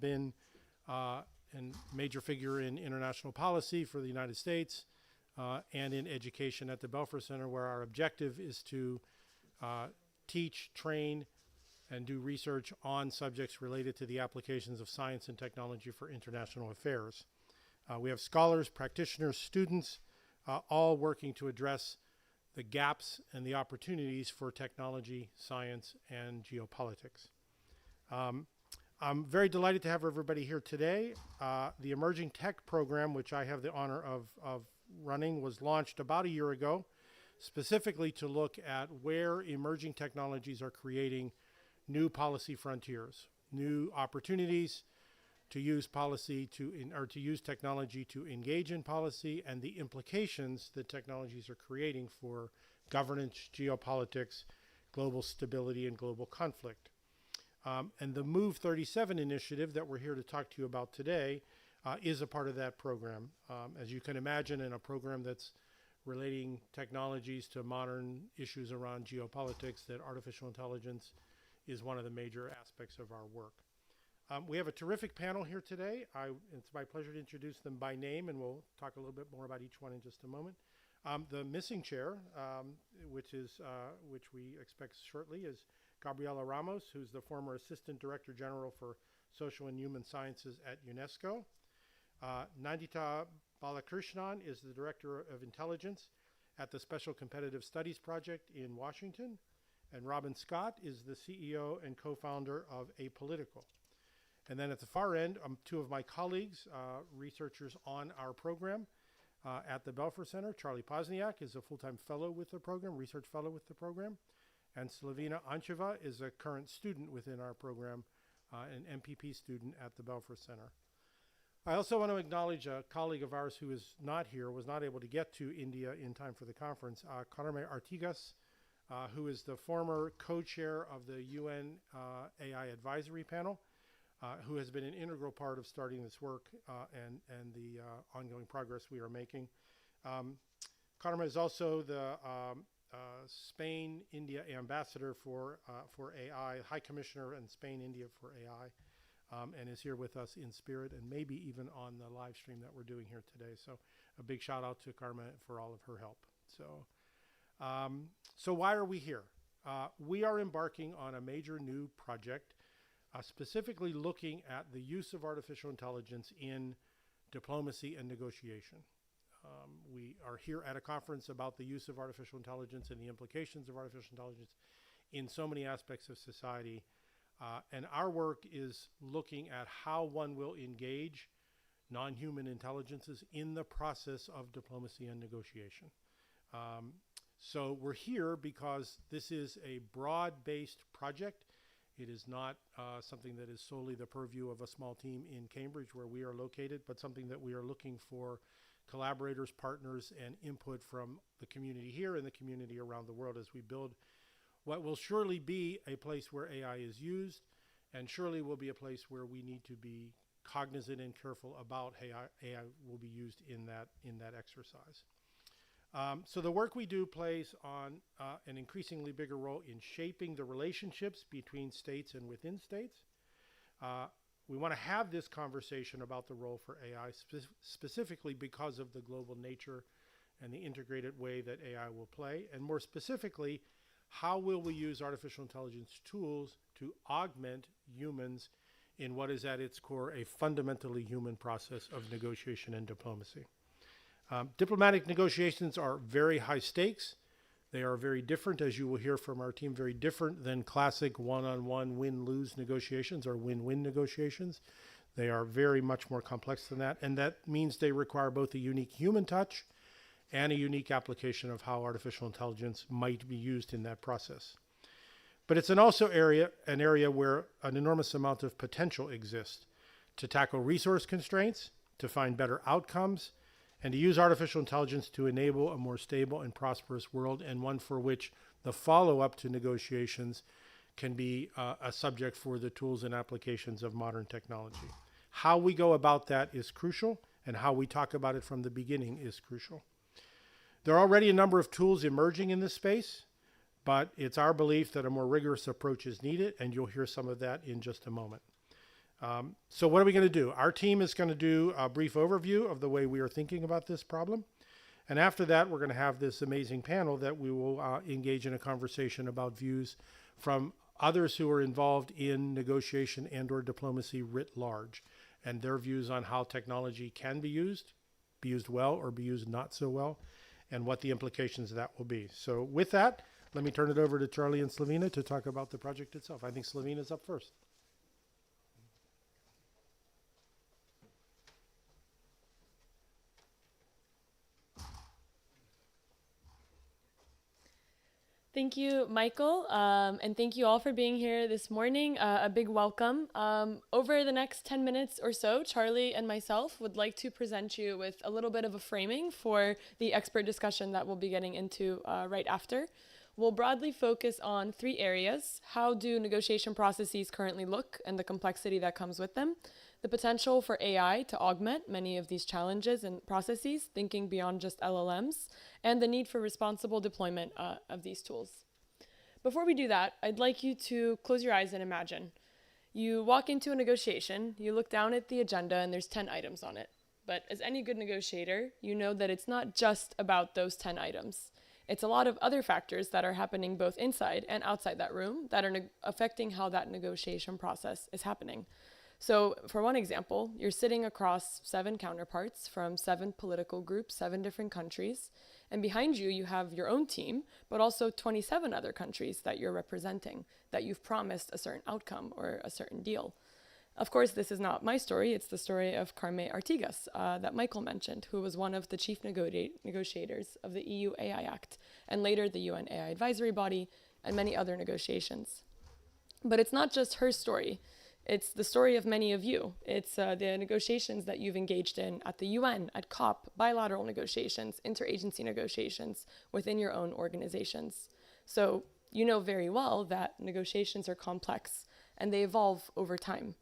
been a major figure in international policy for the United States and in education at the Belfer Center, where our objective is to teach, train, and do research on subjects related to the applications of science and technology for international affairs. We have scholars, practitioners, students, all working to address the gaps and the opportunities for technology, science, and geopolitics. I'm very delighted to have everybody here today. The Emerging Tech program, which I have the honor of running, was launched about a year ago, specifically to look at where emerging technologies are creating new policy frontiers, new opportunities to use policy to use technology to engage in policy, and the implications that technologies are creating for governance, geopolitics, global stability, and global conflict. And the Move 37 initiative that we're here to talk to you about today is a part of that program. As you can imagine, in a program that's relating technologies to modern issues around geopolitics, that artificial intelligence is one of the major aspects of our work. We have a terrific panel here today. It's my pleasure to introduce them by name, and we'll talk a little bit more about each one in just a moment. The missing chair, which we expect shortly, is Gabriela Ramos, who's the former Assistant Director General for Social and Human Sciences at UNESCO. Nandita Balakrishnan is the Director of Intelligence at the Special Competitive Studies Project in Washington. And Robin Scott is the CEO and co-founder of Apolitical. And then at the far end, two of my colleagues, researchers on our program at the Belfer Center. Charlie Pozniak is a full-time fellow with the program, research fellow with the program. And Slavina Ancheva is a current student within our program, an MPP student at the Belfer Center. I also want to acknowledge a colleague of ours who is not here, was not able to get to India in time for the conference, Carme Artigas, who is the former co-chair of the UN AI Advisory Panel, who has been an integral part of starting this work and the ongoing progress we are making. Carme is also the Spain-India ambassador for AI, High Commissioner in Spain-India for AI, and is here with us in spirit and maybe even on the live stream that we're doing here today. So a big shout out to Carme for all of her help. So why are we here? We are embarking on a major new project, specifically looking at the use of artificial intelligence in diplomacy and negotiation. We are here at a conference about the use of artificial intelligence and the implications of artificial intelligence in so many aspects of society. And our work is looking at how one will engage non-human intelligences in the process of diplomacy and negotiation. So we're here because this is a broad-based project. It is not something that is solely the purview of a small team in Cambridge where we are located, but something that we are looking for collaborators, partners, and input from the community here and the community around the world as we build what will surely be a place where AI is used, and surely will be a place where we need to be cognizant and careful about how AI will be used in that exercise. So the work we do plays on an increasingly bigger role in shaping the relationships between states and within states. We want to have this conversation about the role for AI specifically because of the global nature and the integrated way that AI will play. And more specifically, how will we use artificial intelligence tools to augment humans in what is at its core a fundamentally human process of negotiation and diplomacy? Diplomatic negotiations are very high stakes. They are very different, as you will hear from our team, very different than classic one-on-one win-lose negotiations or win-win negotiations. They are very much more complex than that, and that means they require both a unique human touch and a unique application of how artificial intelligence might be used in that process. But it's also an area where an enormous amount of potential exists to tackle resource constraints, to find better outcomes, and to use artificial intelligence to enable a more stable and prosperous world, and one for which the follow-up to negotiations can be a subject for the tools and applications of modern technology. How we go about that is crucial, and how we talk about it from the beginning is crucial. There are already a number of tools emerging in this space, but it's our belief that a more rigorous approach is needed, and you'll hear some of that in just a moment. So what are we going to do? Our team is going to do a brief overview of the way we are thinking about this problem. And after that, we're going to have this amazing panel that we will engage in a conversation about views from others who are involved in negotiation and or diplomacy writ large, and their views on how technology can be used well or be used not so well, and what the implications of that will be. So with that, let me turn it over to Charlie and Slavina to talk about the project itself. I think Slavina's up first. Thank you, Michael, and thank you all for being here this morning. A big welcome. Over the next 10 minutes or so, Charlie and myself would like to present you with a little bit of a framing for the expert discussion that we'll be getting into right after. We'll broadly focus on 3 areas: how do negotiation processes currently look and the complexity that comes with them, the potential for AI to augment many of these challenges and processes, thinking beyond just LLMs, and the need for responsible deployment of these tools. Before we do that, I'd like you to close your eyes and imagine. You walk into a negotiation, you look down at the agenda, and there's 10 items on it. But as any good negotiator, you know that it's not just about those 10 items. It's a lot of other factors that are happening both inside and outside that room that are affecting how that negotiation process is happening. So for one example, you're sitting across 7 counterparts from 7 political groups, 7 different countries, and behind you, you have your own team, but also 27 other countries that you're representing, that you've promised a certain outcome or a certain deal. Of course, this is not my story. It's the story of Carme Artigas that Michael mentioned, who was one of the chief negotiators of the EU AI Act, and later the UN AI Advisory Body, and many other negotiations. But it's not just her story. It's the story of many of you. It's the negotiations that you've engaged in at the UN, at COP, bilateral negotiations, interagency negotiations within your own organizations. So you know very well that negotiations are complex and they evolve over time.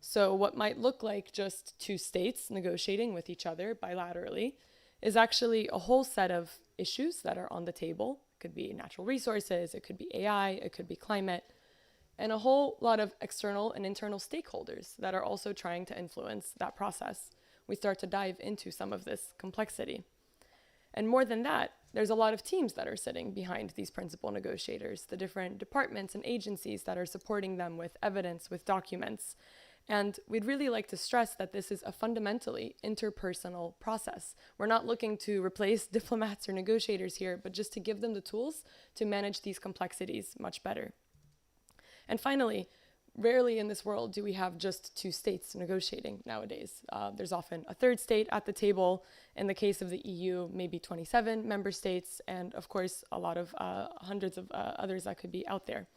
So what might look like just 2 states negotiating with each other bilaterally is actually a whole set of issues that are on the table. It could be natural resources, it could be AI, it could be climate, and a whole lot of external and internal stakeholders that are also trying to influence that process. We start to dive into some of this complexity. And more than that, there's a lot of teams that are sitting behind these principal negotiators, the different departments and agencies that are supporting them with evidence, with documents. And we'd really like to stress that this is a fundamentally interpersonal process. We're not looking to replace diplomats or negotiators here, but just to give them the tools to manage these complexities much better. And finally, rarely in this world do we have just 2 states negotiating nowadays. There's often a 3rd state at the table. In the case of the EU, maybe 27 member states, and of course, a lot of hundreds of others that could be out there.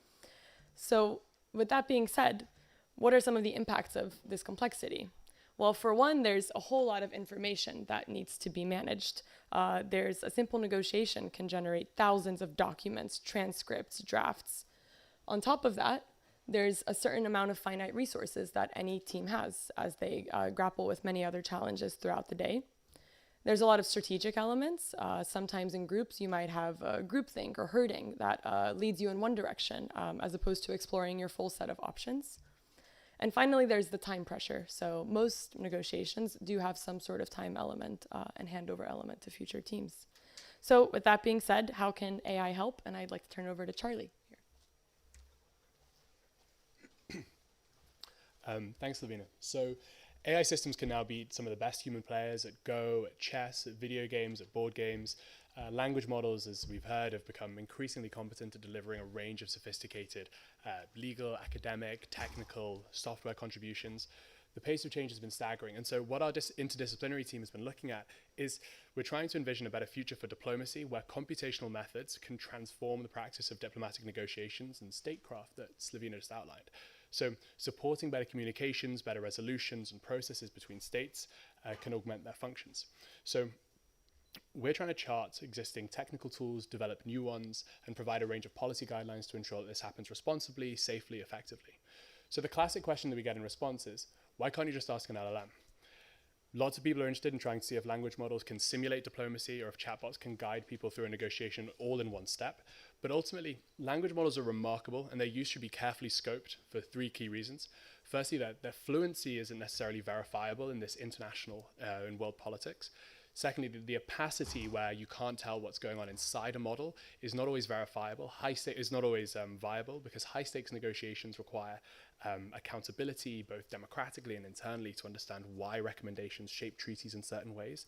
So with that being said, what are some of the impacts of this complexity? Well, for one, there's a whole lot of information that needs to be managed. There's a simple negotiation can generate thousands of documents, transcripts, drafts. On top of that, there's a certain amount of finite resources that any team has as they grapple with many other challenges throughout the day. There's a lot of strategic elements. Sometimes in groups, you might have groupthink or herding that leads you in one direction as opposed to exploring your full set of options. And finally, there's the time pressure. So most negotiations do have some sort of time element and handover element to future teams. So with that being said, how can AI help? And I'd like to turn it over to Charlie here. Thanks, Lavina. So AI systems can now beat some of the best human players at Go, at chess, at video games, at board games. Language models, as we've heard, have become increasingly competent at delivering a range of sophisticated legal, academic, technical, software contributions. The pace of change has been staggering. And so what our interdisciplinary team has been looking at is we're trying to envision a better future for diplomacy where computational methods can transform the practice of diplomatic negotiations and statecraft that Slavina just outlined. So supporting better communications, better resolutions, and processes between states can augment their functions. So we're trying to chart existing technical tools, develop new ones, and provide a range of policy guidelines to ensure that this happens responsibly, safely, effectively. So the classic question that we get in response is, why can't you just ask an LLM? Lots of people are interested in trying to see if language models can simulate diplomacy or if chatbots can guide people through a negotiation all in one step. But ultimately, language models are remarkable and their use should be carefully scoped for 3 key reasons. Firstly, their fluency isn't necessarily verifiable in this international in world politics. Secondly, the opacity where you can't tell what's going on inside a model is not always verifiable. Is not always viable, because high stakes negotiations require accountability, both democratically and internally, to understand why recommendations shape treaties in certain ways.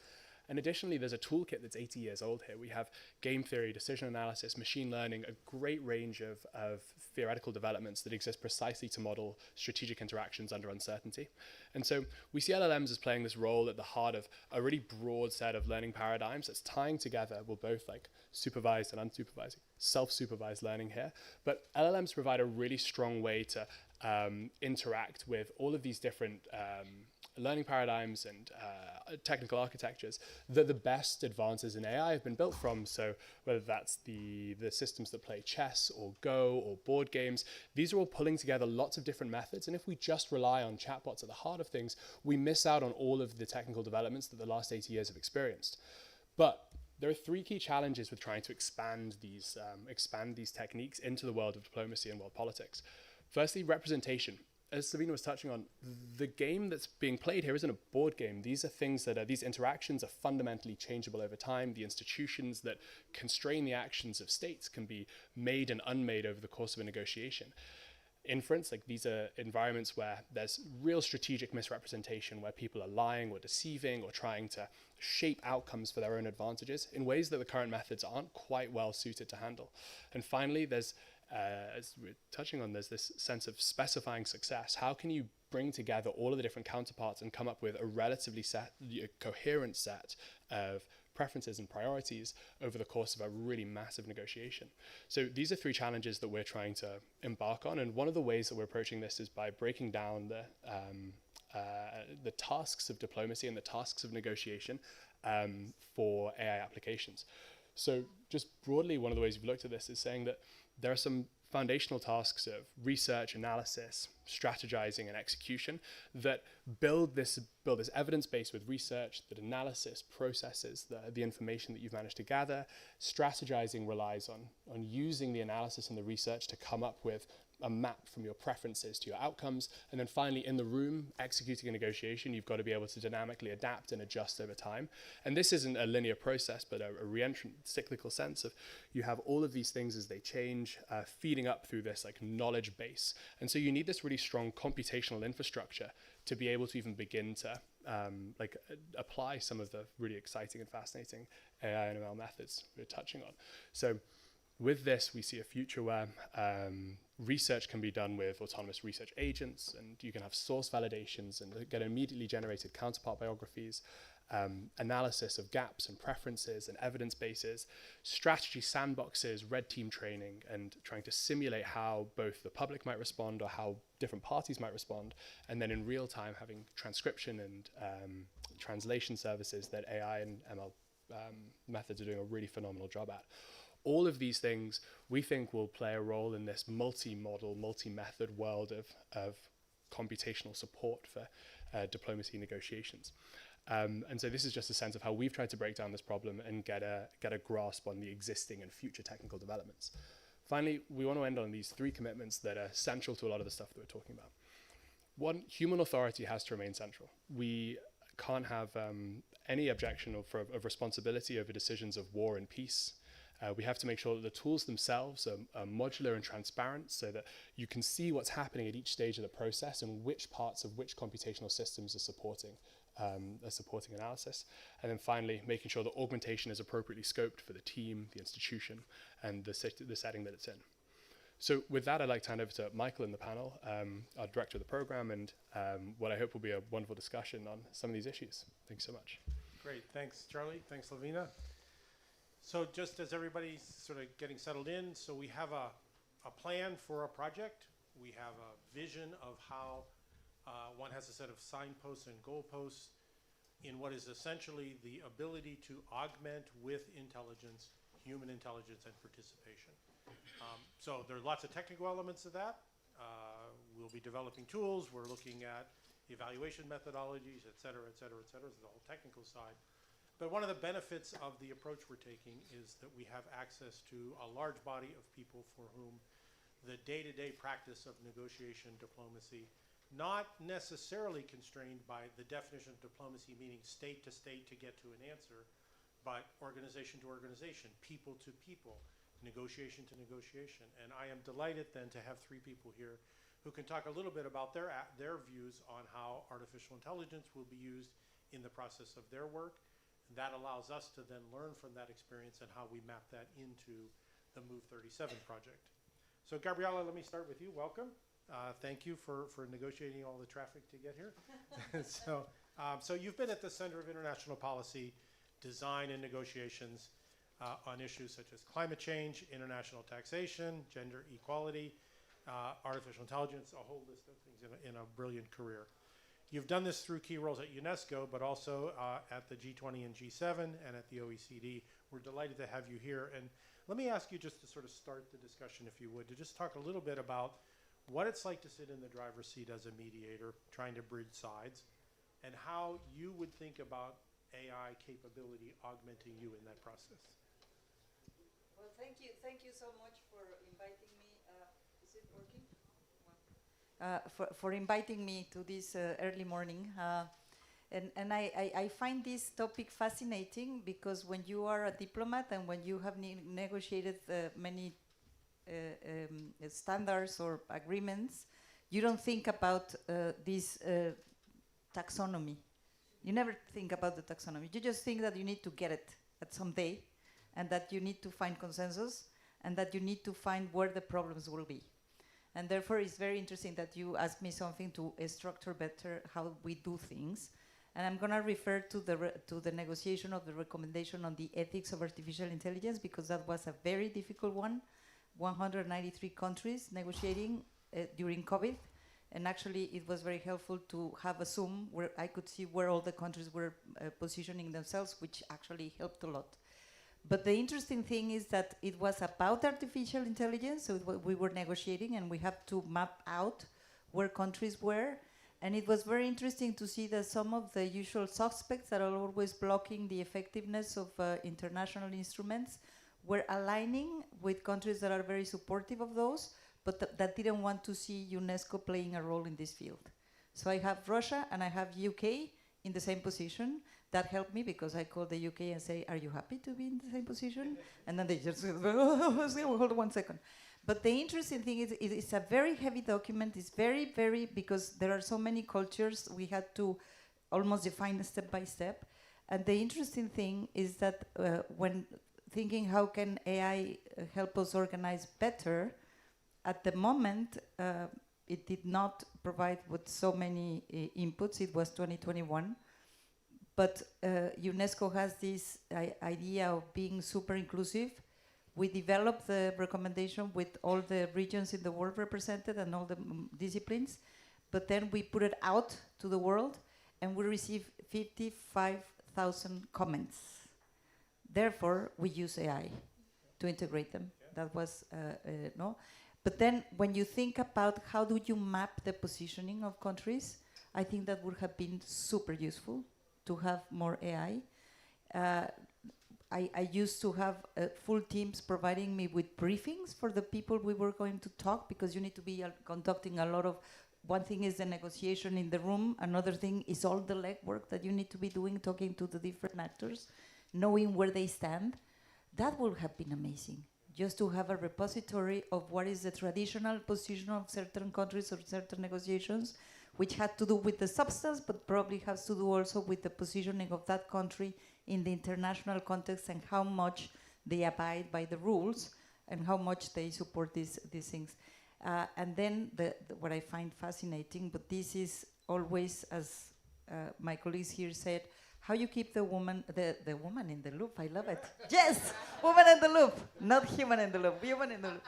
And additionally, there's a toolkit that's 80 years old here. We have game theory, decision analysis, machine learning, a great range of theoretical developments that exist precisely to model strategic interactions under uncertainty. And so we see LLMs as playing this role at the heart of a really broad set of learning paradigms that's tying together, well, both like supervised and unsupervised, self-supervised learning here. But LLMs provide a really strong way to interact with all of these different learning paradigms and technical architectures that the best advances in AI have been built from. So whether that's the systems that play chess or Go or board games, these are all pulling together lots of different methods. And if we just rely on chatbots at the heart of things, we miss out on all of the technical developments that the last 80 years have experienced. But there are three key challenges with trying to expand these techniques into the world of diplomacy and world politics. Firstly, representation. As Savina was touching on, the game that's being played here isn't a board game. These are things that these interactions are fundamentally changeable over time. The institutions that constrain the actions of states can be made and unmade over the course of a negotiation. Inference, like these are environments where there's real strategic misrepresentation, where people are lying or deceiving or trying to shape outcomes for their own advantages in ways that the current methods aren't quite well suited to handle. And finally, there's as we're touching on, there's this sense of specifying success. How can you bring together all of the different counterparts and come up with a relatively coherent set of preferences and priorities over the course of a really massive negotiation? So these are three challenges that we're trying to embark on. And one of the ways that we're approaching this is by breaking down the tasks of diplomacy and the tasks of negotiation for AI applications. So just broadly, one of the ways we've looked at this is saying that there are some foundational tasks of research, analysis, strategizing, and execution that build this evidence base with research, that analysis processes the information that you've managed to gather. Strategizing relies on using the analysis and the research to come up with a map from your preferences to your outcomes. And then finally, in the room, executing a negotiation, you've got to be able to dynamically adapt and adjust over time. And this isn't a linear process, but a reentrant cyclical sense of you have all of these things as they change, feeding up through this like knowledge base. And so you need this really strong computational infrastructure to be able to even begin to apply some of the really exciting and fascinating AI and ML methods we're touching on. So with this, we see a future where research can be done with autonomous research agents, and you can have source validations and get immediately generated counterpart biographies, analysis of gaps and preferences and evidence bases, strategy sandboxes, red team training, and trying to simulate how both the public might respond or how different parties might respond, and then in real time having transcription and translation services that AI and ML methods are doing a really phenomenal job at. All of these things we think will play a role in this multi-model, multi-method world of computational support for diplomacy negotiations. And so this is just a sense of how we've tried to break down this problem and get a grasp on the existing and future technical developments. Finally, we want to end on these three commitments that are central to a lot of the stuff that we're talking about. One, human authority has to remain central. We can't have any objection of responsibility over decisions of war and peace. We have to make sure that the tools themselves are modular and transparent so that you can see what's happening at each stage of the process and which parts of which computational systems are supporting analysis. And then finally, making sure that augmentation is appropriately scoped for the team, the institution, and the setting that it's in. So with that, I'd like to hand over to Michael in the panel, our director of the program, and what I hope will be a wonderful discussion on some of these issues. Thanks so much. Great. Thanks, Charlie. Thanks, Lavina. So just as everybody's sort of getting settled in, so we have a plan for a project. We have a vision of how one has a set of signposts and goalposts in what is essentially the ability to augment with intelligence, human intelligence and participation. So there are lots of technical elements of that. We'll be developing tools. We're looking at evaluation methodologies, et cetera, et cetera, et cetera. So the whole technical side. But one of the benefits of the approach we're taking is that we have access to a large body of people for whom the day-to-day practice of negotiation, diplomacy not necessarily constrained by the definition of diplomacy, meaning state to state to get to an answer, but organization to organization, people to people, negotiation to negotiation. And I am delighted then to have three people here who can talk a little bit about their views on how artificial intelligence will be used in the process of their work. That allows us to then learn from that experience and how we map that into the Move 37 project. So Gabriela, let me start with you. Welcome. Thank you for negotiating all the traffic to get here. So you've been at the center of international policy, design and negotiations on issues such as climate change, international taxation, gender equality, artificial intelligence, a whole list of things in a brilliant career. You've done this through key roles at UNESCO, but also at the G20 and G7 and at the OECD. We're delighted to have you here. And let me ask you just to sort of start the discussion, if you would, to just talk a little bit about what it's like to sit in the driver's seat as a mediator, trying to bridge sides, and how you would think about AI capability augmenting you in that process. Well, thank you so much for inviting me. Is it working? For inviting me to this early morning. And I find this topic fascinating because when you are a diplomat and when you have negotiated many standards or agreements, you don't think about this taxonomy. You never think about the taxonomy. You just think that you need to get it at some day and that you need to find consensus and that you need to find where the problems will be. And therefore, it's very interesting that you asked me something to structure better how we do things. And I'm going to refer to the negotiation of the recommendation on the ethics of artificial intelligence because that was a very difficult one. 193 countries negotiating during COVID. And actually, it was very helpful to have a Zoom where I could see where all the countries were positioning themselves, which actually helped a lot. But the interesting thing is that it was about artificial intelligence, so we were negotiating and we have to map out where countries were. And it was very interesting to see that some of the usual suspects that are always blocking the effectiveness of international instruments were aligning with countries that are very supportive of those, but that didn't want to see UNESCO playing a role in this field. So I have Russia and I have UK in the same position. That helped me because I called the UK and say, are you happy to be in the same position? And then they just said, hold on 1 second. But the interesting thing is it's a very heavy document. It's very, very, because there are so many cultures, we had to almost define step by step. And the interesting thing is that when thinking how can AI help us organize better, at the moment, it did not provide with so many inputs. It was 2021. But UNESCO has this idea of being super inclusive. We developed the recommendation with all the regions in the world represented and all the disciplines. But then we put it out to the world and we received 55,000 comments. Therefore, we use AI to integrate them. Yeah. That was, no. But then when you think about how do you map the positioning of countries, I think that would have been super useful to have more AI. I used to have full teams providing me with briefings for the people we were going to talk because you need to be conducting a lot of, one thing is the negotiation in the room, another thing is all the legwork that you need to be doing, talking to the different actors, knowing where they stand. That would have been amazing. Just to have a repository of what is the traditional position of certain countries or certain negotiations, which had to do with the substance, but probably has to do also with the positioning of that country in the international context and how much they abide by the rules and how much they support these things. And then what I find fascinating, but this is always, as my colleagues here said, how you keep the woman in the loop. I love it. Yes, woman in the loop, not human in the loop, woman in the loop.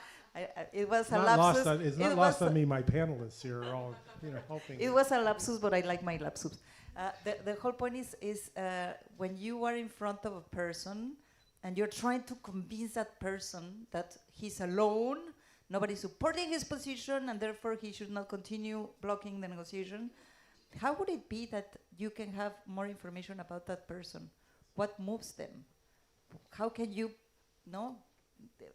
It was a lapsus. It's not lost on me. My panelists here are all, helping. It was a lapsus, but I like my lapsus. The whole point is when you are in front of a person and you're trying to convince that person that he's alone, nobody's supporting his position, and therefore he should not continue blocking the negotiation. How would it be that you can have more information about that person? What moves them? How can you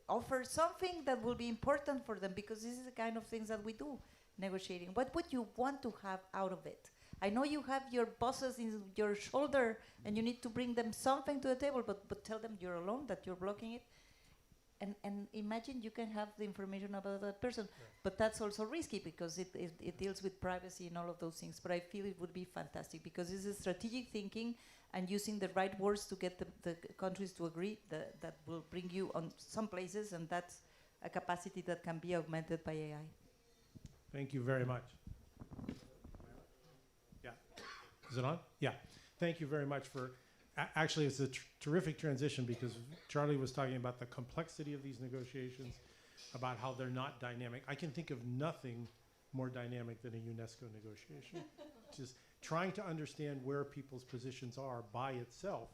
offer something that will be important for them? Because this is the kind of things that we do. negotiating? What would you want to have out of it? I know you have your bosses in your shoulder and you need to bring them something to the table, but tell them you're alone, that you're blocking it. And imagine you can have the information about that person. Yeah. But that's also risky because it deals with privacy and all of those things. But I feel it would be fantastic because this is strategic thinking and using the right words to get the countries to agree that will bring you on some places, and that's a capacity that can be augmented by AI. Thank you very much. Yeah. Is it on? Yeah. Thank you very much for... Actually, it's a terrific transition because Charlie was talking about the complexity of these negotiations, about how they're not dynamic. I can think of nothing more dynamic than a UNESCO negotiation. Just trying to understand where people's positions are by itself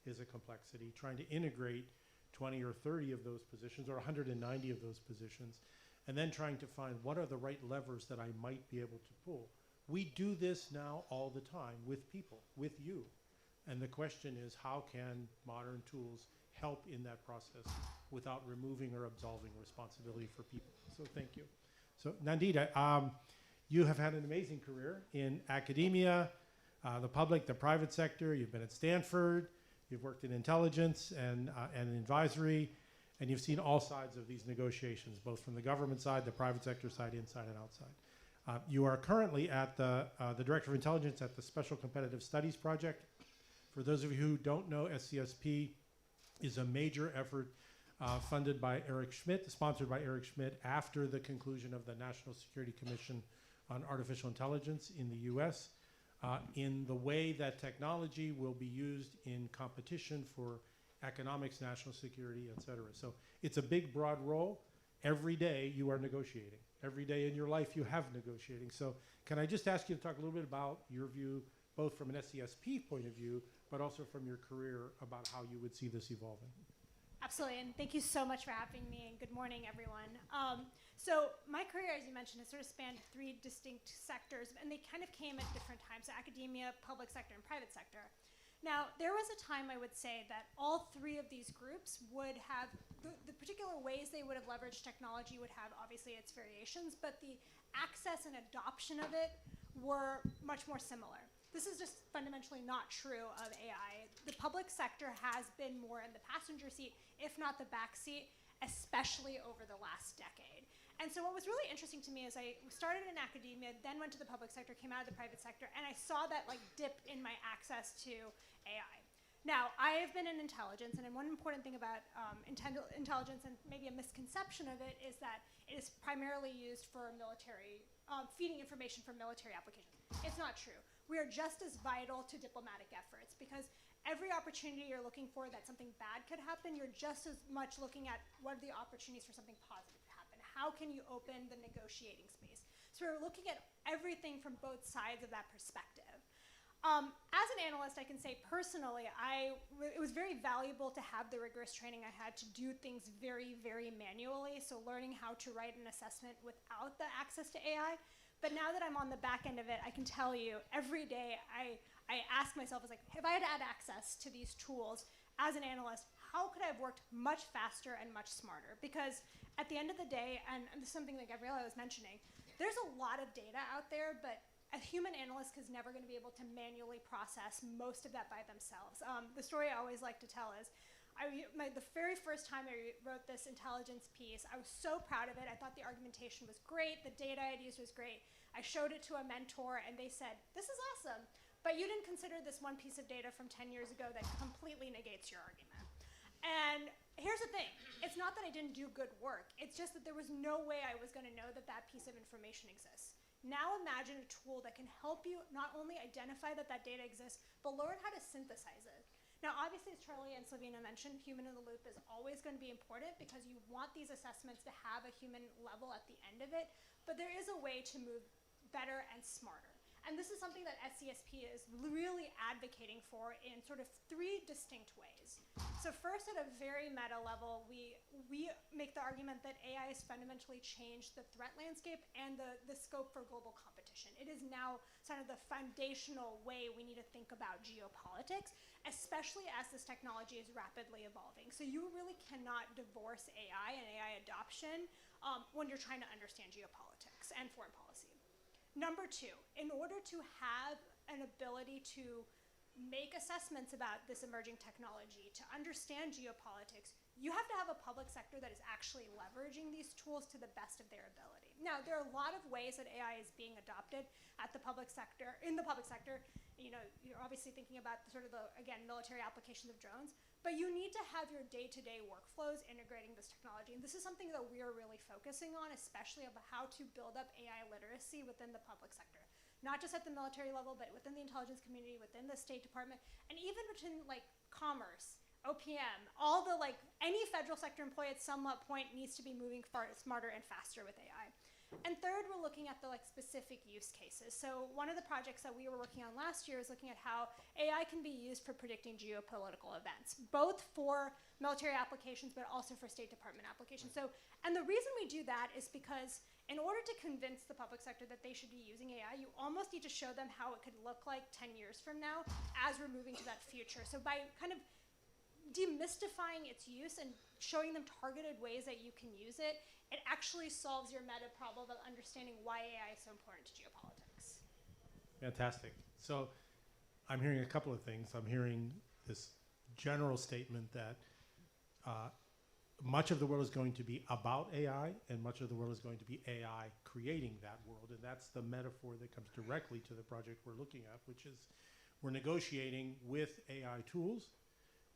is a complexity. Trying to integrate 20 or 30 of those positions or 190 of those positions, and then trying to find what are the right levers that I might be able to pull. We do this now all the time with people, with you. And the question is, how can modern tools help in that process without removing or absolving responsibility for people? So thank you. So Nandita, you have had an amazing career in academia, the public, the private sector. You've been at Stanford. You've worked in intelligence and advisory. And you've seen all sides of these negotiations, both from the government side, the private sector side, inside and outside. You are currently at the Director of Intelligence at the Special Competitive Studies Project. For those of you who don't know, SCSP is a major effort funded by Eric Schmidt, sponsored by Eric Schmidt after the conclusion of the National Security Commission on Artificial Intelligence in the US, in the way that technology will be used in competition for economics, national security, et cetera. So it's a big, broad role. Every day you are negotiating. Every day in your life you have negotiating. So can I just ask you to talk a little bit about your view, both from an SCSP point of view, but also from your career, about how you would see this evolving? Absolutely, and thank you so much for having me, and good morning, everyone. So my career, as you mentioned, has sort of spanned 3 distinct sectors, and they kind of came at different times: academia, public sector, and private sector. Now, there was a time, I would say, that all 3 of these groups would have, the particular ways they would have leveraged technology would have, obviously, its variations, but the access and adoption of it were much more similar. This is just fundamentally not true of AI. The public sector has been more in the passenger seat, if not the back seat, especially over the last decade. And so what was really interesting to me is I started in academia, then went to the public sector, came out of the private sector, and I saw that dip in my access to AI. Now, I have been in intelligence, and one important thing about intelligence, and maybe a misconception of it, is that it is primarily used for military, feeding information for military applications. It's not true. We are just as vital to diplomatic efforts, because every opportunity you're looking for that something bad could happen, you're just as much looking at what are the opportunities for something positive to happen. How can you open the negotiating space? So we're looking at everything from both sides of that perspective. As an analyst, I can say personally, it was very valuable to have the rigorous training I had to do things very, very manually, so learning how to write an assessment without the access to AI. But now that I'm on the back end of it, I can tell you every day I ask myself, if I had had access to these tools as an analyst, how could I have worked much faster and much smarter? Because at the end of the day, and this is something that Gabriela was mentioning, there's a lot of data out there, but a human analyst is never going to be able to manually process most of that by themselves. The story I always like to tell is, the very first time I wrote this intelligence piece, I was so proud of it. I thought the argumentation was great. The data I'd used was great. I showed it to a mentor, and they said, "This is awesome, but you didn't consider this one piece of data from 10 years ago that completely negates your argument." And here's the thing. It's not that I didn't do good work. It's just that there was no way I was going to know that that piece of information exists. Now imagine a tool that can help you not only identify that that data exists, but learn how to synthesize it. Now, obviously, as Charlie and Slovena mentioned, human in the loop is always going to be important because you want these assessments to have a human level at the end of it, but there is a way to move better and smarter. And this is something that SCSP is really advocating for in sort of 3 distinct ways. So first, at a very meta level, we make the argument that AI has fundamentally changed the threat landscape and the scope for global competition. It is now sort of the foundational way we need to think about geopolitics, especially as this technology is rapidly evolving. So you really cannot divorce AI and AI adoption when you're trying to understand geopolitics and foreign policy. Number two, in order to have an ability to make assessments about this emerging technology, to understand geopolitics, you have to have a public sector that is actually leveraging these tools to the best of their ability. Now, there are a lot of ways that AI is being adopted at the public sector, in the public sector. You know, you're obviously thinking about sort of the, again, military applications of drones, but you need to have your day-to-day workflows integrating this technology. And this is something that we're really focusing on, especially about how to build up AI literacy within the public sector. Not just at the military level, but within the intelligence community, within the State Department, and even within like commerce, OPM, all the like, any federal sector employee at some point needs to be moving smarter and faster with AI. And third, we're looking at the like specific use cases. So one of the projects that we were working on last year is looking at how AI can be used for predicting geopolitical events, both for military applications, but also for State Department applications. So, and the reason we do that is because in order to convince the public sector that they should be using AI, you almost need to show them how it could look like 10 years from now as we're moving to that future. So by kind of demystifying its use and showing them targeted ways that you can use it, it actually solves your meta problem of understanding why AI is so important to geopolitics. Fantastic. So I'm hearing a couple of things. I'm hearing this general statement that much of the world is going to be about AI, and much of the world is going to be AI creating that world. And that's the metaphor that comes directly to the project we're looking at, which is we're negotiating with AI tools.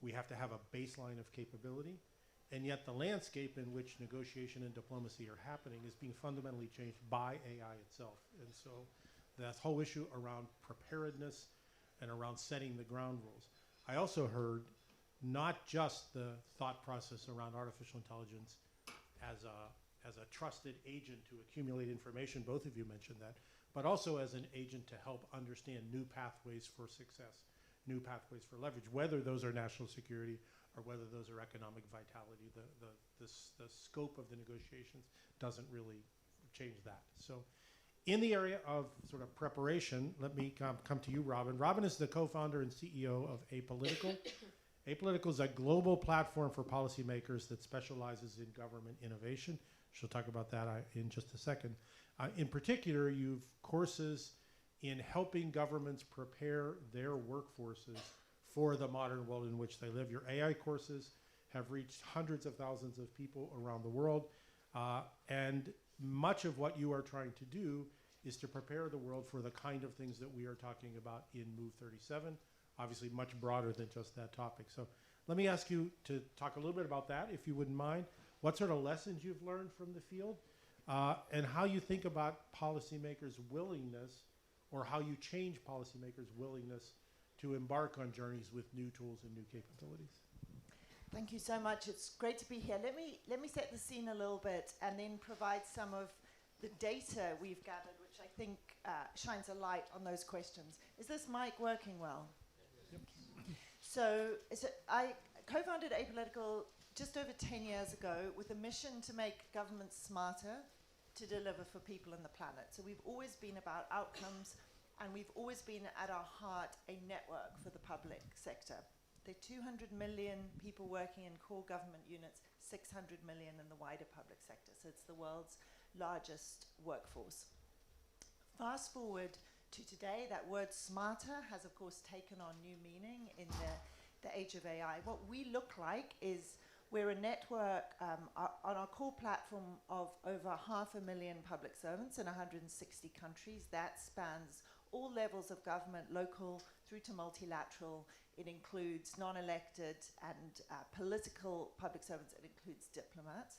We have to have a baseline of capability. And yet the landscape in which negotiation and diplomacy are happening is being fundamentally changed by AI itself. And so that whole issue around preparedness and around setting the ground rules. I also heard not just the thought process around artificial intelligence as a trusted agent to accumulate information, both of you mentioned that, but also as an agent to help understand new pathways for success, new pathways for leverage, whether those are national security or whether those are economic vitality. The scope of the negotiations doesn't really change that. So in the area of sort of preparation, let me come to you, Robin. Robin is the co-founder and CEO of Apolitical. Apolitical is a global platform for policymakers that specializes in government innovation. She'll talk about that in just a second. In particular, you've courses in helping governments prepare their workforces for the modern world in which they live. Your AI courses have reached hundreds of thousands of people around the world. And much of what you are trying to do is to prepare the world for the kind of things that we are talking about in Move 37, obviously much broader than just that topic. So let me ask you to talk a little bit about that, if you wouldn't mind. What sort of lessons you've learned from the field, and how you think about policymakers' willingness, or how you change policymakers' willingness to embark on journeys with new tools and new capabilities. Thank you so much. It's great to be here. Let me set the scene a little bit and then provide some of the data we've gathered, which I think shines a light on those questions. Is this mic working well? Yep. So I co-founded Apolitical just over 10 years ago with a mission to make governments smarter to deliver for people and the planet. So we've always been about outcomes, and we've always been at our heart a network for the public sector. There are 200 million people working in core government units, 600 million in the wider public sector. So it's the world's largest workforce. Fast forward to today, that word smarter has of course taken on new meaning in the age of AI. What we look like is we're a network on our core platform of over 500,000 public servants in 160 countries. That spans all levels of government, local through to multilateral. It includes non-elected and political public servants. It includes diplomats.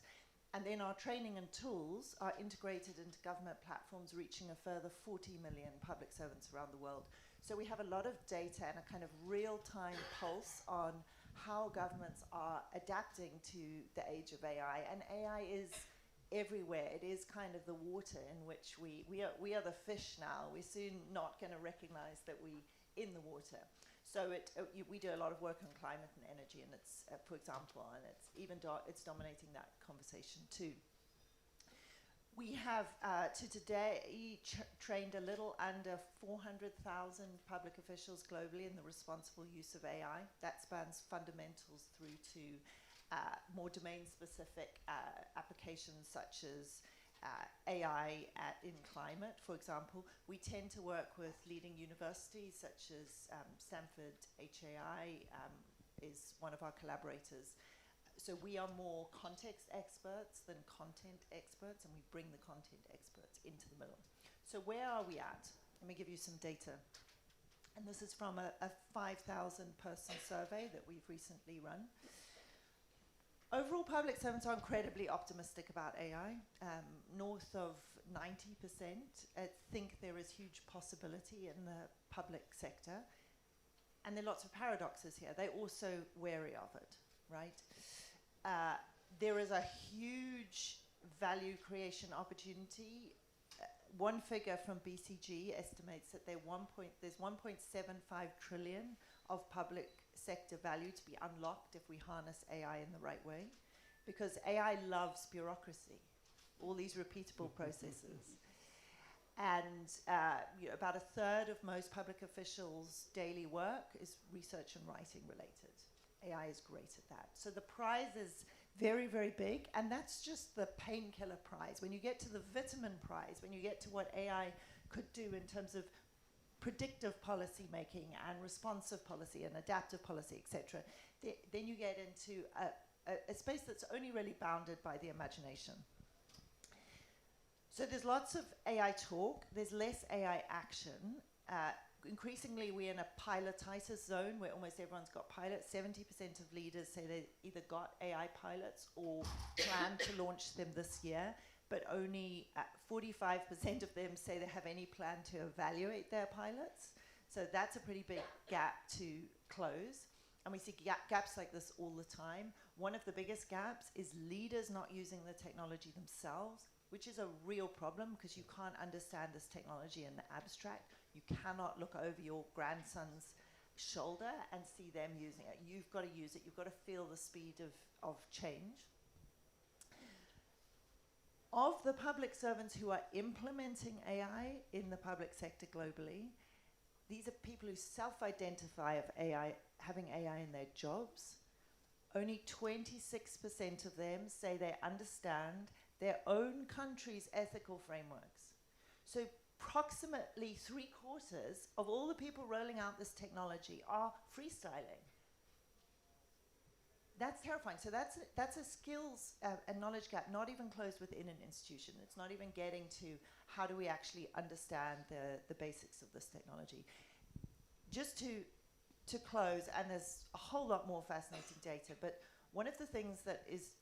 And then our training and tools are integrated into government platforms, reaching a further 40 million public servants around the world. So we have a lot of data and a kind of real-time pulse on how governments are adapting to the age of AI. And AI is everywhere. It is kind of the water in which we are the fish now. We're soon not going to recognize that we're in the water. So we do a lot of work on climate and energy, and it's, for example, and it's dominating that conversation too. We have to today trained a little under 400,000 public officials globally in the responsible use of AI. That spans fundamentals through to more domain-specific applications such as AI in climate, for example. We tend to work with leading universities such as Stanford HAI is one of our collaborators. So we are more context experts than content experts, and we bring the content experts into the middle. So where are we at? Let me give you some data. And this is from a 5,000 person survey that we've recently run. Overall, public servants are incredibly optimistic about AI. North of 90% think there is huge possibility in the public sector. And there are lots of paradoxes here. They're also wary of it, right? There is a huge value creation opportunity. One figure from BCG estimates that there's 1.75 trillion of public sector value to be unlocked if we harness AI in the right way, because AI loves bureaucracy, all these repeatable processes. And about a third of most public officials' daily work is research and writing related. AI is great at that. So the prize is very, very big, and that's just the painkiller prize. When you get to the vitamin prize, when you get to what AI could do in terms of predictive policy making and responsive policy and adaptive policy, etc., then you get into a space that's only really bounded by the imagination. So there's lots of AI talk, there's less AI action. Increasingly, we're in a pilotitis zone where almost everyone's got pilots. 70% of leaders say they either got AI pilots or plan to launch them this year, but only 45% of them say they have any plan to evaluate their pilots. So that's a pretty big gap to close. And we see gaps like this all the time. One of the biggest gaps is leaders not using the technology themselves, which is a real problem because you can't understand this technology in the abstract. You cannot look over your grandson's shoulder and see them using it. You've got to use it. You've got to feel the speed of change. Of the public servants who are implementing AI in the public sector globally, these are people who self-identify of AI, having AI in their jobs. Only 26% of them say they understand their own country's ethical frameworks. So approximately 3/4 of all the people rolling out this technology are freestyling. That's terrifying. So that's a skills and knowledge gap, not even closed within an institution. It's not even getting to how do we actually understand the basics of this technology. Just to close, and there's a whole lot more fascinating data, but one of the things that is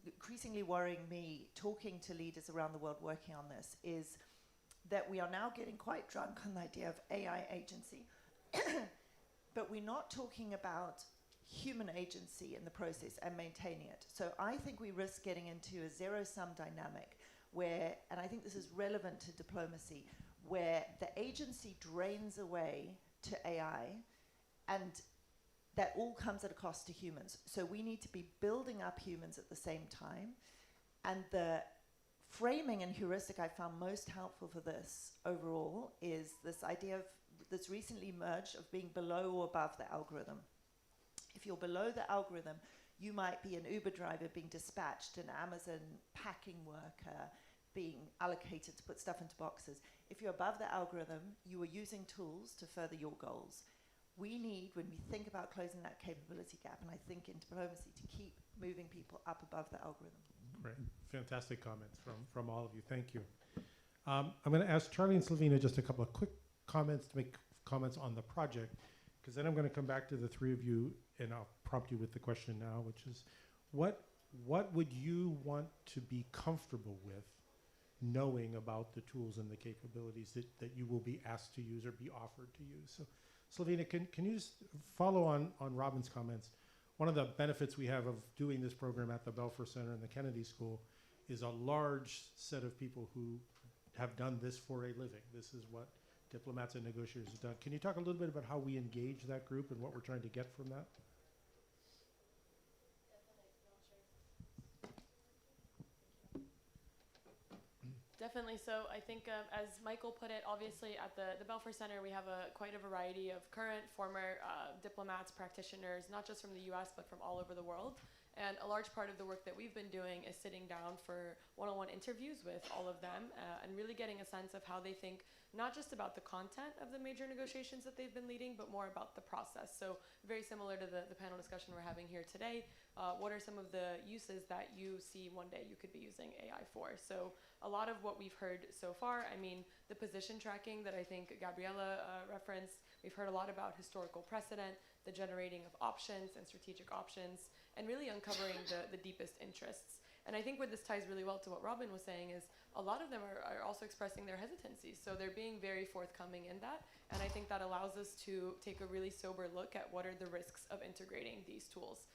increasingly worrying me, talking to leaders around the world working on this, is that we are now getting quite drunk on the idea of AI agency, but we're not talking about human agency in the process and maintaining it. So I think we risk getting into a zero-sum dynamic where, and I think this is relevant to diplomacy, where the agency drains away to AI, and that all comes at a cost to humans. So we need to be building up humans at the same time. And the framing and heuristic I found most helpful for this overall is this idea of, that's recently emerged, of being below or above the algorithm. If you're below the algorithm, you might be an Uber driver being dispatched, an Amazon packing worker being allocated to put stuff into boxes. If you're above the algorithm, you are using tools to further your goals. We need, when we think about closing that capability gap, and I think in diplomacy, to keep moving people up above the algorithm. Great, fantastic comments from all of you. Thank you. I'm going to ask Charlie and Slovenia just a couple of quick comments to make comments on the project, because then I'm going to come back to the three of you, and I'll prompt you with the question now, which is, what would you want to be comfortable with knowing about the tools and the capabilities that you will be asked to use or be offered to use? So, Slovenia, can you just follow on Robin's comments? One of the benefits we have of doing this program at the Belfer Center and the Kennedy School is a large set of people who have done this for a living. This is what diplomats and negotiators have done. Can you talk a little bit about how we engage that group and what we're trying to get from that? Definitely. So I think, as Michael put it, obviously at the Belfer Center, we have quite a variety of current, former diplomats, practitioners, not just from the US, but from all over the world. And a large part of the work that we've been doing is sitting down for one-on-one interviews with all of them and really getting a sense of how they think not just about the content of the major negotiations that they've been leading, but more about the process. So very similar to the panel discussion we're having here today, what are some of the uses that you see one day you could be using AI for? So a lot of what we've heard so far, I mean, the position tracking that I think Gabriella referenced, we've heard a lot about historical precedent, the generating of options and strategic options, and really uncovering the deepest interests. And I think what this ties really well to what Robin was saying is a lot of them are also expressing their hesitancies. So they're being very forthcoming in that. And I think that allows us to take a really sober look at what are the risks of integrating these tools.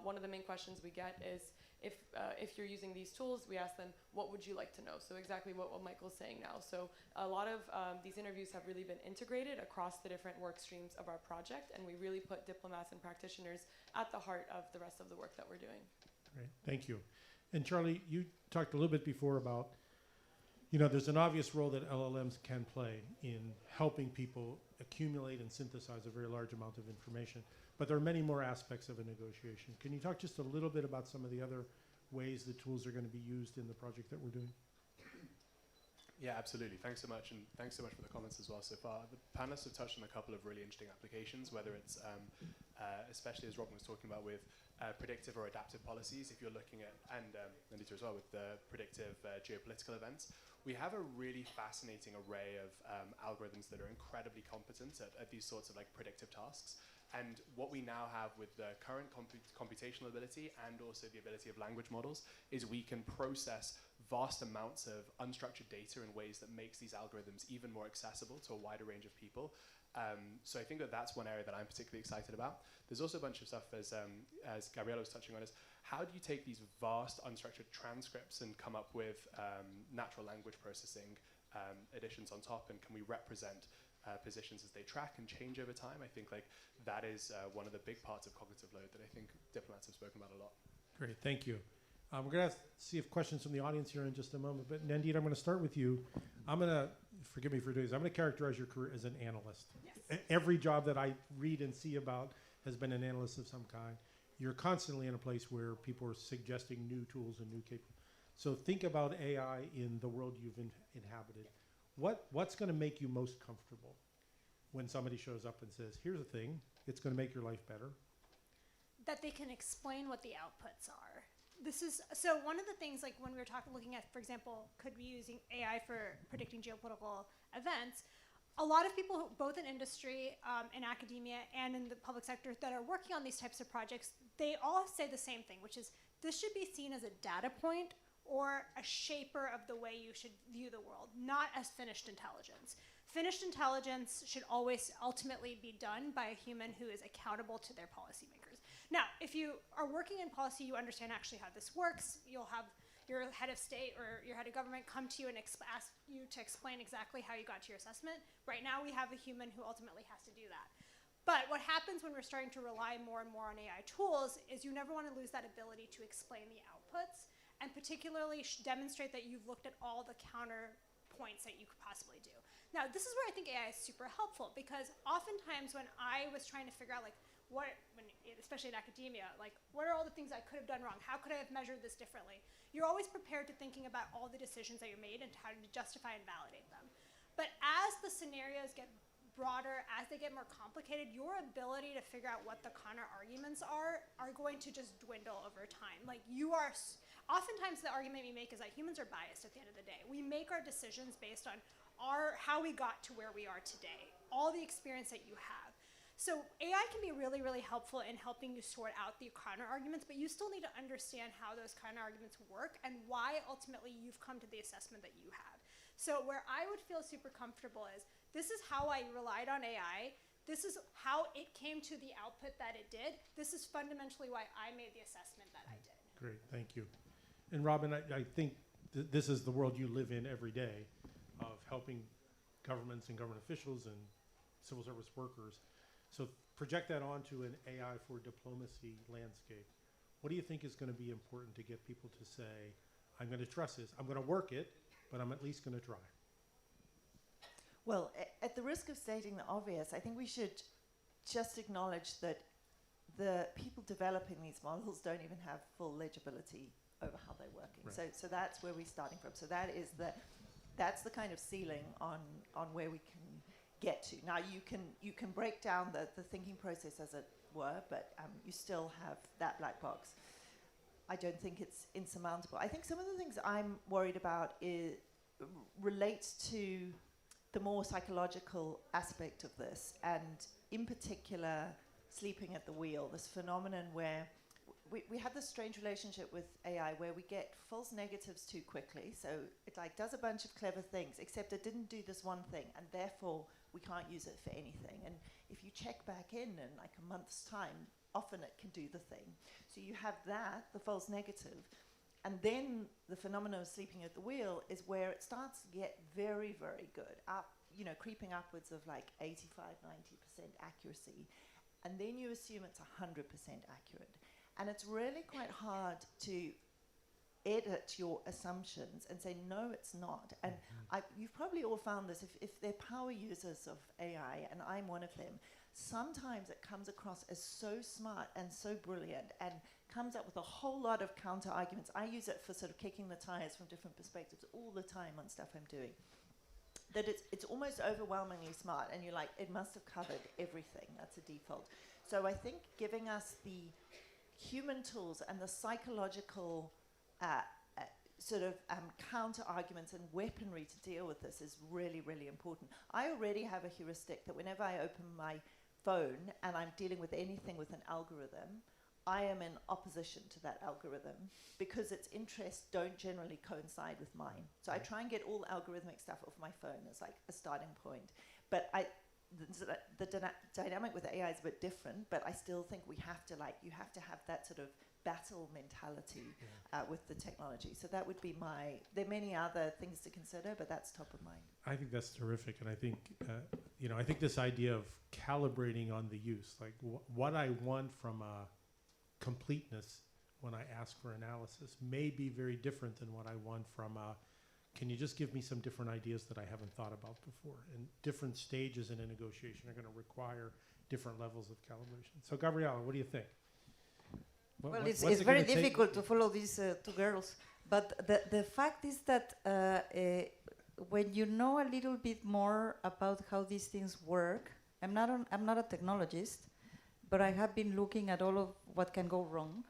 One of the main questions we get is if you're using these tools, we ask them, what would you like to know? So exactly what Michael's saying now. So a lot of these interviews have really been integrated across the different work streams of our project. And we really put diplomats and practitioners at the heart of the rest of the work that we're doing. Great, thank you. And Charlie, you talked a little bit before about, there's an obvious role that LLMs can play in helping people accumulate and synthesize a very large amount of information. But there are many more aspects of a negotiation. Can you talk just a little bit about some of the other ways the tools are going to be used in the project that we're doing? Yeah, absolutely. Thanks so much, and thanks so much for the comments as well so far. The panelists have touched on a couple of really interesting applications, whether it's, especially as Robin was talking about with predictive or adaptive policies, if you're looking at, and Nandita as well, with the predictive geopolitical events. We have a really fascinating array of algorithms that are incredibly competent at these sorts of predictive tasks. And what we now have with the current computational ability and also the ability of language models is we can process vast amounts of unstructured data in ways that makes these algorithms even more accessible to a wider range of people. So I think that's one area that I'm particularly excited about. There's also a bunch of stuff, as Gabriella was touching on, is how do you take these vast unstructured transcripts and come up with natural language processing additions on top, and can we represent positions as they track and change over time? I think that is one of the big parts of cognitive load that I think diplomats have spoken about a lot. Great, thank you. We're going to see if questions from the audience here in just a moment. But Nandita, I'm going to start with you. I'm going to, forgive me for doing this, I'm going to characterize your career as an analyst. Yes. Every job that I read and see about has been an analyst of some kind. You're constantly in a place where people are suggesting new tools and new capabilities. So think about AI in the world you've inhabited. What's going to make you most comfortable when somebody shows up and says, here's a thing, it's going to make your life better? That they can explain what the outputs are. So one of the things, when we were looking at, for example, could we be using AI for predicting geopolitical events? A lot of people, both in industry, in academia, and in the public sector that are working on these types of projects, they all say the same thing, which is this should be seen as a data point or a shaper of the way you should view the world, not as finished intelligence. Finished intelligence should always ultimately be done by a human who is accountable to their policymakers. Now, if you are working in policy, you understand actually how this works. You'll have your head of state or your head of government come to you and ask you to explain exactly how you got to your assessment. Right now, we have a human who ultimately has to do that. But what happens when we're starting to rely more and more on AI tools is you never want to lose that ability to explain the outputs and particularly demonstrate that you've looked at all the counterpoints that you could possibly do. Now, this is where I think AI is super helpful, because oftentimes when I was trying to figure out especially in academia, what are all the things I could have done wrong? How could I have measured this differently? You're always prepared to thinking about all the decisions that you made and how to justify and validate them. But as the scenarios get broader, as they get more complicated, your ability to figure out what the counter arguments are going to just dwindle over time. Oftentimes the argument we make is that humans are biased at the end of the day. We make our decisions based on how we got to where we are today, all the experience that you have. So AI can be really, really helpful in helping you sort out the counter arguments, but you still need to understand how those counter arguments work and why ultimately you've come to the assessment that you have. So where I would feel super comfortable is, this is how I relied on AI. This is how it came to the output that it did. This is fundamentally why I made the assessment that I did. Great, thank you. And Robin, I think this is the world you live in every day, of helping governments and government officials and civil service workers. So project that onto an AI for diplomacy landscape. What do you think is going to be important to get people to say, I'm going to trust this, I'm going to work it, but I'm at least going to try? Well, at the risk of stating the obvious, I think we should just acknowledge that the people developing these models don't even have full legibility over how they're working. Right. So that's where we're starting from. So that's the kind of ceiling on where we can get to. Now you can break down the thinking process, as it were, but you still have that black box. I don't think it's insurmountable. I think some of the things I'm worried about relates to the more psychological aspect of this, and in particular, sleeping at the wheel, this phenomenon where we have this strange relationship with AI where we get false negatives too quickly. So it like does a bunch of clever things, except it didn't do this one thing, and therefore we can't use it for anything. And if you check back in like a month's time, often it can do the thing. So you have that, the false negative, and then the phenomenon of sleeping at the wheel is where it starts to get very, very good, creeping upwards of like 85, 90% accuracy. And then you assume it's 100% accurate. And it's really quite hard to edit your assumptions and say, no, it's not. And you've probably all found this, if they're power users of AI, and I'm one of them, sometimes it comes across as so smart and so brilliant and comes up with a whole lot of counter arguments. I use it for sort of kicking the tires from different perspectives all the time on stuff I'm doing. That it's almost overwhelmingly smart, and you're like, it must have covered everything. That's a default. So I think giving us the human tools and the psychological counter arguments and weaponry to deal with this is really, really important. I already have a heuristic that whenever I open my phone and I'm dealing with anything with an algorithm, I am in opposition to that algorithm because its interests don't generally coincide with mine. So I try and get all algorithmic stuff off my phone as like a starting point. But the dynamic with AI is a bit different, but I still think you have to have that sort of battle mentality with the technology. So that would be there are many other things to consider, but that's top of mind. I think that's terrific, and I think I think this idea of calibrating on the use, like what I want from completeness when I ask for analysis, may be very different than what I want from can you just give me some different ideas that I haven't thought about before? And different stages in a negotiation are going to require different levels of calibration. So, Gabriela, what do you think? Well, it's very difficult to follow these two girls. But the fact is that when you know a little bit more about how these things work, I'm not a technologist, but I have been looking at all of what can go wrong.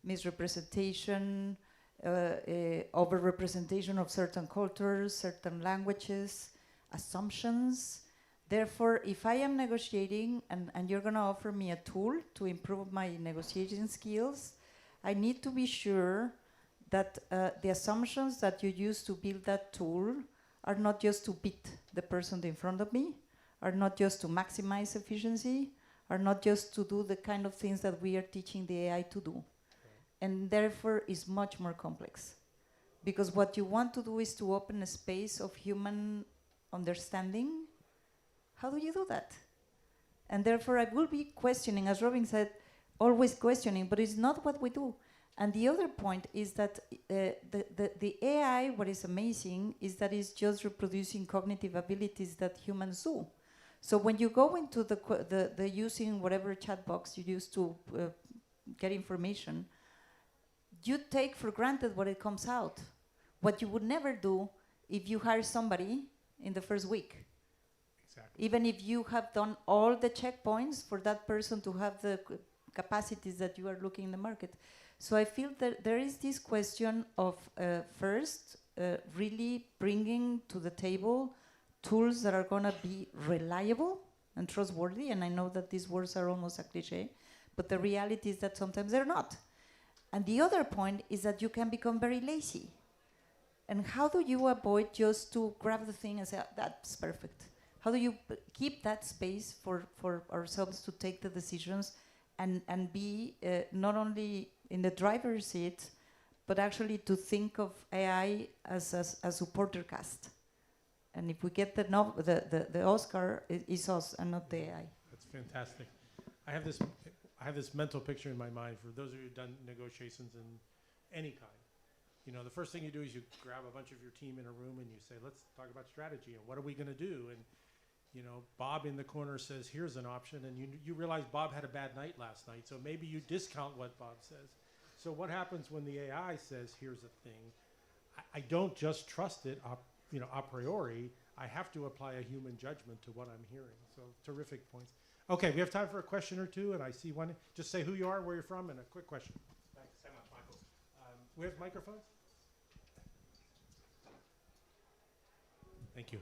Misrepresentation, overrepresentation of certain cultures, certain languages, assumptions. Therefore, if I am negotiating and you're going to offer me a tool to improve my negotiating skills, I need to be sure that the assumptions that you use to build that tool are not just to beat the person in front of me, are not just to maximize efficiency, are not just to do the kind of things that we are teaching the AI to do. And therefore is much more complex. Because what you want to do is to open a space of human understanding. How do you do that? And therefore I will be questioning, as Robin said, always questioning, but it's not what we do. And the other point is that the AI, what is amazing, is that it's just reproducing cognitive abilities that humans do. So when you go into the using whatever chat box you use to get information, you take for granted what it comes out. What you would never do if you hire somebody in the first week. Exactly. Even if you have done all the checkpoints for that person to have the capacities that you are looking in the market. So I feel that there is this question of first really bringing to the table tools that are going to be reliable and trustworthy. And I know that these words are almost a cliche, but the reality is that sometimes they're not. And the other point is that you can become very lazy. And how do you avoid just to grab the thing and say, that's perfect? How do you keep that space for ourselves to take the decisions and be not only in the driver's seat, but actually to think of AI as a supporter cast? And if we get the Oscar, it's us and not the AI. That's fantastic. I have this mental picture in my mind for those of you who've done negotiations in any kind. You know, the first thing you do is you grab a bunch of your team in a room and you say, let's talk about strategy and what are we going to do? And you know, Bob in the corner says, here's an option, and you realize Bob had a bad night last night, so maybe you discount what Bob says. So what happens when the AI says, here's a thing? I don't just trust it, a priori. I have to apply a human judgment to what I'm hearing. So terrific points. Okay, we have time for a question or two, and I see one. Just say who you are, where you're from, and a quick question. Thanks so much, Michael. We have microphones? Thank you.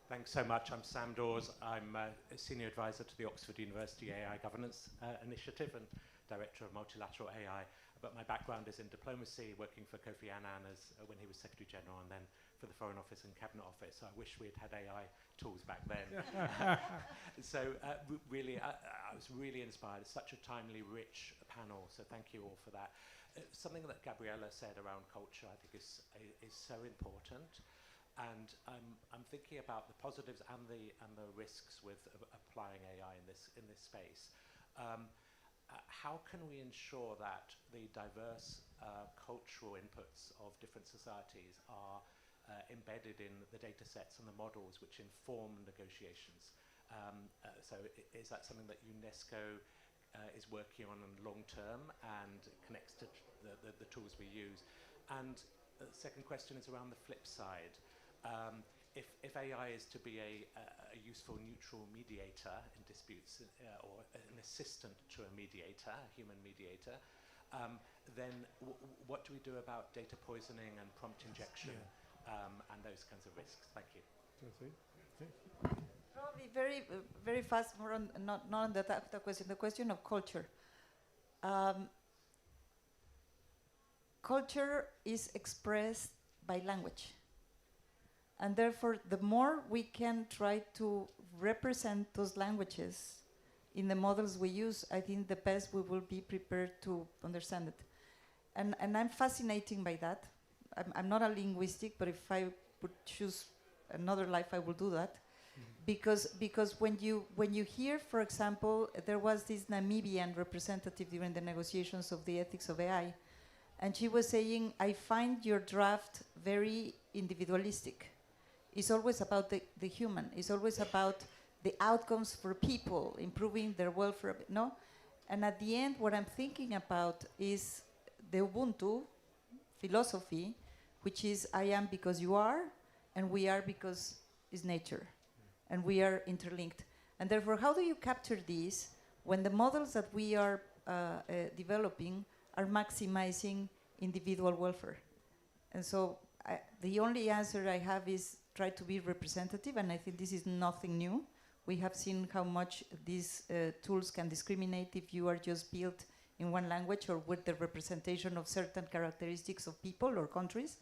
Thanks so much. I'm Sam Dawes. I'm a senior advisor to the Oxford University AI Governance Initiative and director of multilateral AI. But my background is in diplomacy, working for Kofi Annan when he was Secretary General, and then for the Foreign Office and Cabinet Office. I wish we'd had AI tools back then. So really, I was really inspired. It's such a timely, rich panel, so thank you all for that. Something that Gabriella said around culture, I think is so important. And I'm thinking about the positives and the risks with applying AI in this space. How can we ensure that the diverse cultural inputs of different societies are embedded in the data sets and the models which inform negotiations? So is that something that UNESCO is working on in long term and connects to the tools we use? And the second question is around the flip side. If AI is to be a useful neutral mediator in disputes or an assistant to a mediator, a human mediator, then what do we do about data poisoning and prompt injection and those kinds of risks? Thank you. Probably very fast, more on, not on the question, the question of culture. Culture is expressed by language. And therefore, the more we can try to represent those languages in the models we use, I think the best we will be prepared to understand it. And I'm fascinated by that. I'm not a linguistic, but if I would choose another life, I will do that. Mm-hmm. Because when you hear, for example, there was this Namibian representative during the negotiations of the ethics of AI, and she was saying, I find your draft very individualistic. It's always about the human. It's always about the outcomes for people, improving their welfare, no? And at the end, what I'm thinking about is the Ubuntu philosophy, which is I am because you are, and we are because it's nature, and we are interlinked. And therefore, how do you capture these when the models that we are developing are maximizing individual welfare? And so the only answer I have is try to be representative, and I think this is nothing new. We have seen how much these tools can discriminate if you are just built in one language or with the representation of certain characteristics of people or countries.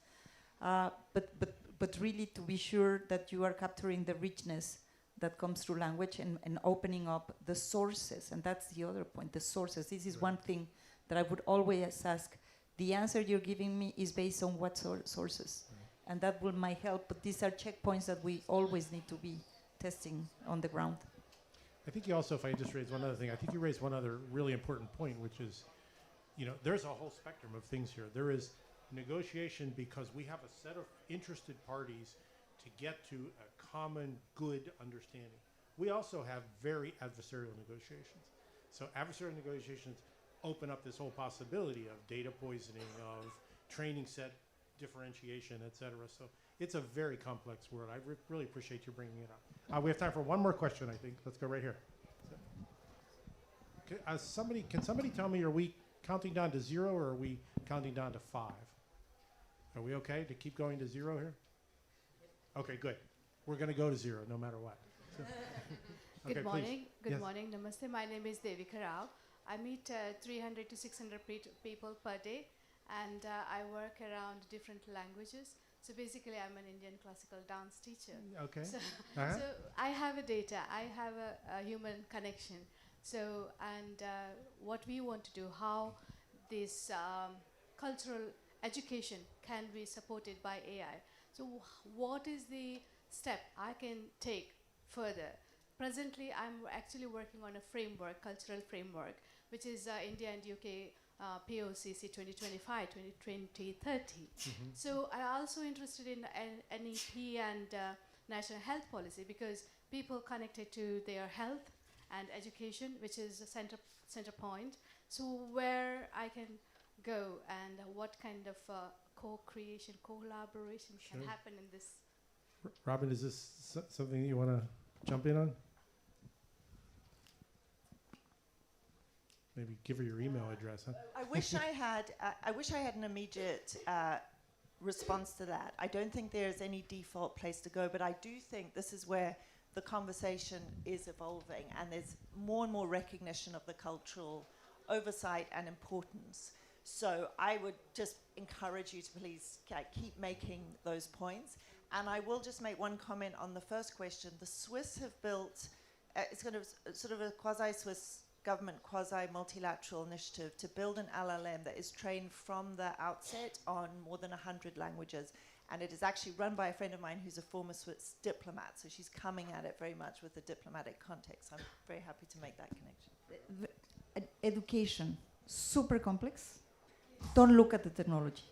But really to be sure that you are capturing the richness that comes through language and opening up the sources, and that's the other point, the sources. This is one thing that I would always ask. The answer you're giving me is based on what sources? And that will might help, but these are checkpoints that we always need to be testing on the ground. I think you also, if I just raise one other thing, I think you raised one other really important point, which is, there's a whole spectrum of things here. There is negotiation because we have a set of interested parties to get to a common good understanding. We also have very adversarial negotiations. So adversarial negotiations open up this whole possibility of data poisoning, of training set differentiation, et cetera. So it's a very complex world. I really appreciate you bringing it up. We have time for one more question, I think. Let's go right here. Can somebody tell me, are we counting down to 0 or are we counting down to 5? Are we okay to keep going to 0 here? Okay, good. We're going to go to 0 no matter what. So Good morning. Please. Good Yes. morning. Namaste. My name is Devika Rao. I meet 300 to 600 people per day, and I work around different languages. So basically, I'm an Indian classical dance teacher. Okay. So, Uh-huh. so I have a data. I have a human connection. So, and what we want to do, how this cultural education can be supported by AI. So what is the step I can take further? Presently, I'm actually working on a framework, cultural framework, which is India and UK POCC 2025-2030. So I'm also interested in NEP and national health policy, because people connected to their health and education, which is a center point. So where I can go and what kind of co-creation, collaboration can Sure. happen in this? Robin, is this something that you want to jump in on? Maybe give her your email address, huh? I wish I had an immediate response to that. I don't think there's any default place to go, but I do think this is where the conversation is evolving, and there's more and more recognition of the cultural oversight and importance. So I would just encourage you to please keep making those points. And I will just make one comment on the first question. The Swiss have built, it's kind of sort of a quasi-Swiss government, quasi-multilateral initiative to build an LLM that is trained from the outset on more than 100 languages. And it is actually run by a friend of mine who's a former Swiss diplomat. So she's coming at it very much with a diplomatic context. I'm very happy to make that connection. Education, super complex. Don't look at the technology.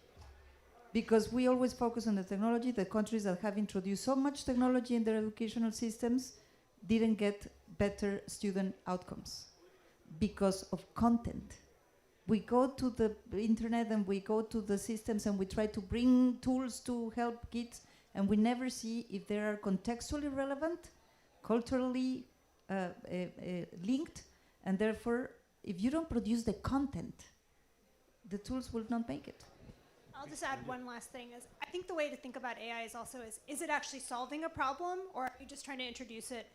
Because we always focus on the technology. The countries that have introduced so much technology in their educational systems didn't get better student outcomes because of content. We go to the internet and we go to the systems and we try to bring tools to help kids, and we never see if they are contextually relevant, culturally linked, and therefore, if you don't produce the content, the tools will not make it. I'll just add one last thing. Is I think the way to think about AI is also is it actually solving a problem, or are you just trying to introduce it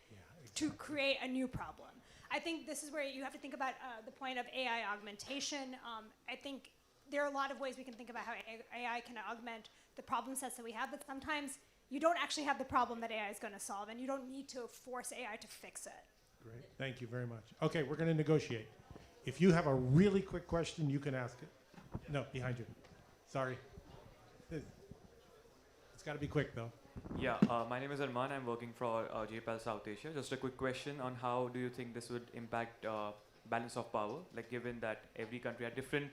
to create a new problem? I think this is where you have to think about the point of AI augmentation. I think there are a lot of ways we can think about how AI can augment the problem sets that we have, but sometimes you don't actually have the problem that AI is going to solve, and you don't need to force AI to fix it. Great. Thank you very much. Okay, we're going to negotiate. If you have a really quick question, you can ask it. No, behind you. Sorry. It's got to be quick, though. Yeah, my name is Arman. I'm working for JPAL South Asia. Just a quick question on how do you think this would impact balance of power, like given that every country had different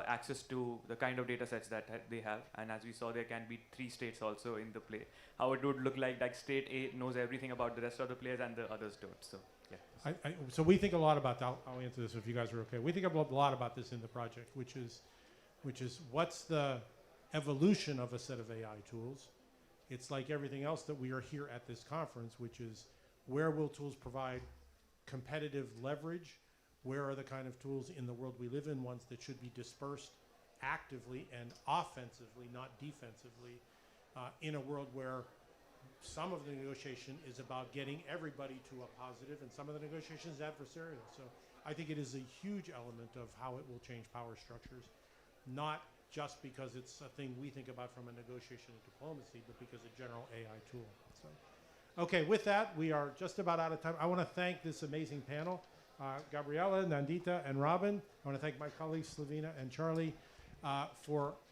access to the kind of data sets that they have, and as we saw, there can be 3 states also in the play. How it would look like state A knows everything about the rest of the players and the others don't. So, yeah. So we think a lot about that. I'll answer this if you guys are okay. We think a lot about this in the project, which is what's the evolution of a set of AI tools. It's like everything else that we are here at this conference, which is where will tools provide competitive leverage? Where are the kind of tools in the world we live in, ones that should be dispersed actively and offensively, not defensively, in a world where some of the negotiation is about getting everybody to a positive and some of the negotiation is adversarial. So I think it is a huge element of how it will change power structures, not just because it's a thing we think about from a negotiation and diplomacy, but because a general AI tool. So, okay, with that, we are just about out of time. I want to thank this amazing panel, Gabriela, Nandita, and Robin. I want to thank my colleagues, Slavina and Charlie, and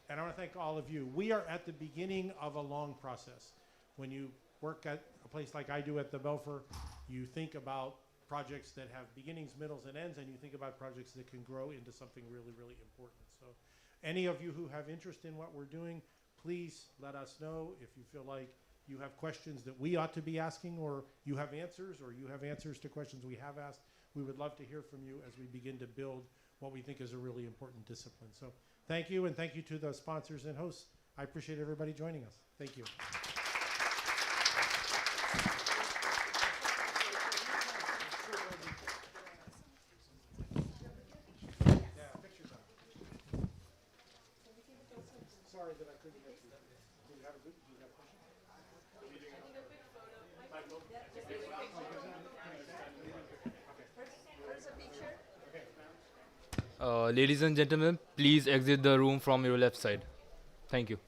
I want to thank all of you. We are at the beginning of a long process. When you work at a place like I do at the Belfer, you think about projects that have beginnings, middles, and ends, and you think about projects that can grow into something really, really important. So any of you who have interest in what we're doing, please let us know if you feel like you have questions that we ought to be asking, or you have answers to questions we have asked. We would love to hear from you as we begin to build what we think is a really important discipline. So thank you, and thank you to the sponsors and hosts. I appreciate everybody joining us. Thank you. Sorry that I couldn't get to that. Do you have a question? Ladies and gentlemen, please exit the room from your left side. Thank you.